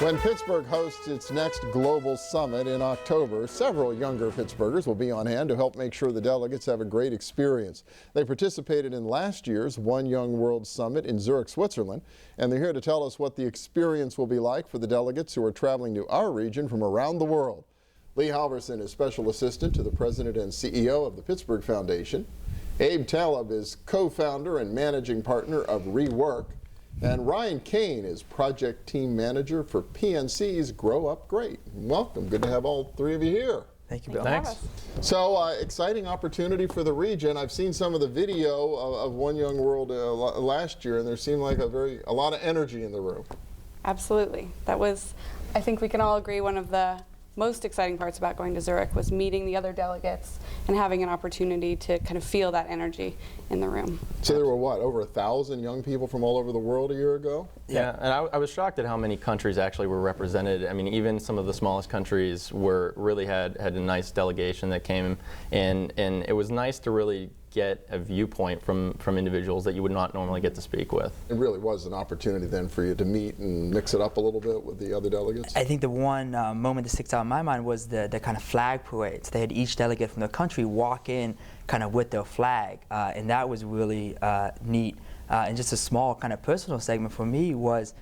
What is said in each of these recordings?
When Pittsburgh hosts its next global summit in October, several younger Pittsburghers will be on hand to help make sure the delegates have a great experience. They participated in last year's One Young World Summit in Zurich, Switzerland, and they're here to tell us what the experience will be like for the delegates who are traveling to our region from around the world. Leigh Halverson is Special Assistant to the President and CEO of the Pittsburgh Foundation. Abe Taleb is co-founder and managing partner of ReWork. And Ryan Cain is Project Team Manager for PNC's Grow Up Great. Welcome. Good to have all three of you here. Thank you, Bill. Thanks. So, exciting opportunity for the region. I've seen some of the video of One Young World last year, and there seemed like a lot of energy in the room. Absolutely. That was, I think we can all agree, one of the most exciting parts about going to Zurich was meeting the other delegates and having an opportunity to kind of feel that energy in the room. So there were what, over 1,000 young people from all over the world a year ago? Yeah, and I was shocked at how many countries actually were represented. I mean, even some of the smallest countries really had a nice delegation that came, and it was nice to really get a viewpoint from individuals that you would not normally get to speak with. It really was an opportunity then for you to meet and mix it up a little bit with the other delegates? I think the one moment that sticks out in my mind was the kind of flag parades. They had each delegate from the country walk in kind of with their flag, and that was really neat. And just a small kind of personal segment for me was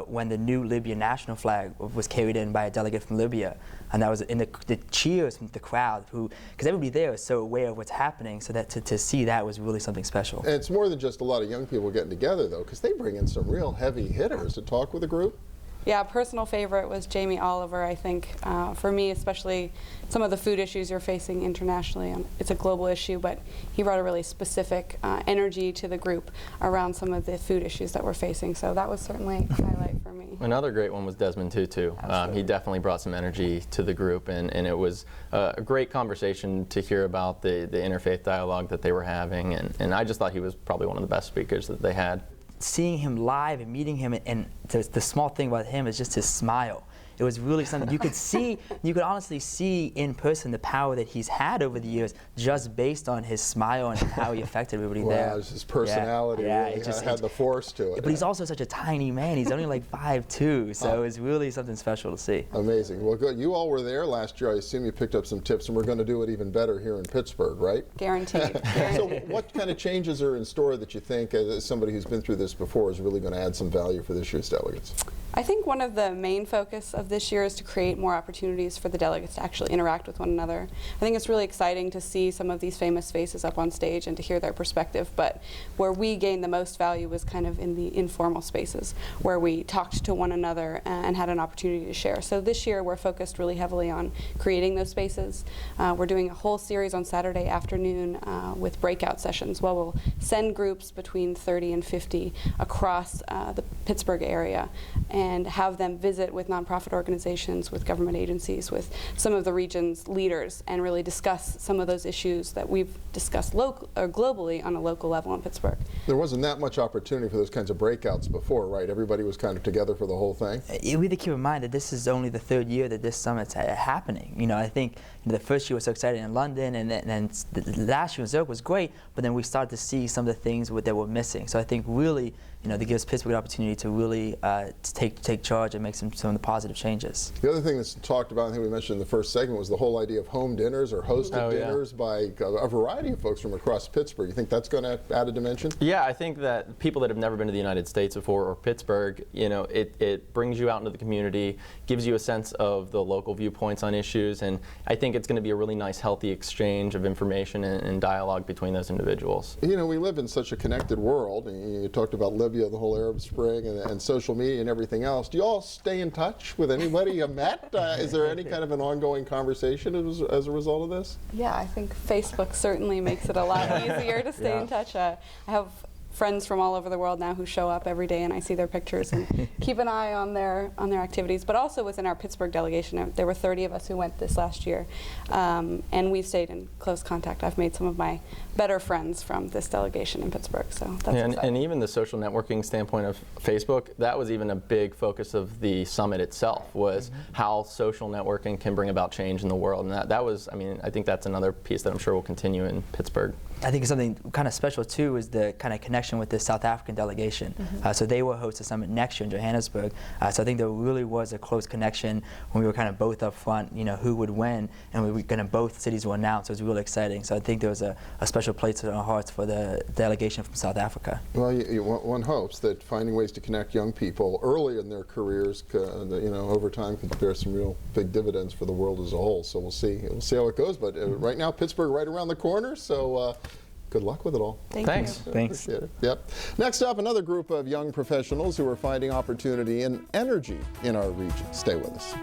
when the new Libyan national flag was carried in by a delegate from Libya, and that was in the cheers from the crowd, because everybody there was so aware of what's happening, so that to see that was really something special. And it's more than just a lot of young people getting together, though, because they bring in some real heavy hitters to talk with the group. Yeah, a personal favorite was Jamie Oliver, I think. For me, especially some of the food issues you're facing internationally. It's a global issue, but he brought a really specific energy to the group around some of the food issues that we're facing. So that was certainly a highlight for me. Another great one was Desmond Tutu. He definitely brought some energy to the group, and it was a great conversation to hear about the interfaith dialogue that they were having, and I just thought he was probably one of the best speakers that they had. Seeing him live and meeting him, and the small thing about him is just his smile. It was really something you could see, you could honestly see in person the power that he's had over the years just based on his smile and how he affected everybody there. Wow, his personality really had the force to it. But he's also such a tiny man. He's only like 5'2", so it was really something special to see. Amazing. Well, good. You all were there last year. I assume you picked up some tips, and we're going to do it even better here in Pittsburgh, right? Guaranteed. So what kind of changes are in store that you think, as somebody who's been through this before, is really going to add some value for this year's delegates? I think one of the main focus of this year is to create more opportunities for the delegates to actually interact with one another. I think it's really exciting to see some of these famous faces up on stage and to hear their perspective, but where we gained the most value was kind of in the informal spaces where we talked to one another and had an opportunity to share. So this year we're focused really heavily on creating those spaces. We're doing a whole series on Saturday afternoon with breakout sessions where we'll send groups between 30 and 50 across the Pittsburgh area and have them visit with nonprofit organizations, with government agencies, with some of the region's leaders, and really discuss some of those issues that we've discussed globally on a local level in Pittsburgh. There wasn't that much opportunity for those kinds of breakouts before, right? Everybody was kind of together for the whole thing? We have to keep in mind that this is only the third year that this summit's happening. You know, I think the first year was so exciting in London, and then the last year in Zurich was great, but then we started to see some of the things that were missing. So I think really, that gives Pittsburgh an opportunity to really take charge and make some of the positive changes. The other thing that's talked about, I think we mentioned in the first segment, was the whole idea of home dinners or hosted dinners by a variety of folks from across Pittsburgh. You think that's going to add a dimension? Yeah, I think that people that have never been to the United States before, or Pittsburgh, it brings you out into the community, gives you a sense of the local viewpoints on issues, and I think it's going to be a really nice, healthy exchange of information and dialogue between those individuals. We live in such a connected world. You talked about Libya, the whole Arab Spring, and social media and everything else. Do you all stay in touch with anybody you met? Is there any kind of an ongoing conversation as a result of this? Yeah, I think Facebook certainly makes it a lot easier to stay in touch. I have friends from all over the world now who show up every day, and I see their pictures and keep an eye on their activities. But also within our Pittsburgh delegation, there were 30 of us who went this last year, and we've stayed in close contact. I've made some of my better friends from this delegation in Pittsburgh, so that's exciting. And even the social networking standpoint of Facebook, that was even a big focus of the summit itself, was how social networking can bring about change in the world, and that was, I think that's another piece that I'm sure will continue in Pittsburgh. I think something kind of special too is the kind of connection with the South African delegation. So they will host a summit next year in Johannesburg. So I think there really was a close connection when we were kind of both up front, who would win, and we were kind of both cities will announce. So it was really exciting. So I think there was a special place in our hearts for the delegation from South Africa. Well, one hopes that finding ways to connect young people early in their careers, over time could bear some real big dividends for the world as a whole. So we'll see how it goes. But right now, Pittsburgh right around the corner. So good luck with it all. Thanks. Thanks. Appreciate it. Yep. Next up, another group of young professionals who are finding opportunity and energy in our region. Stay with us.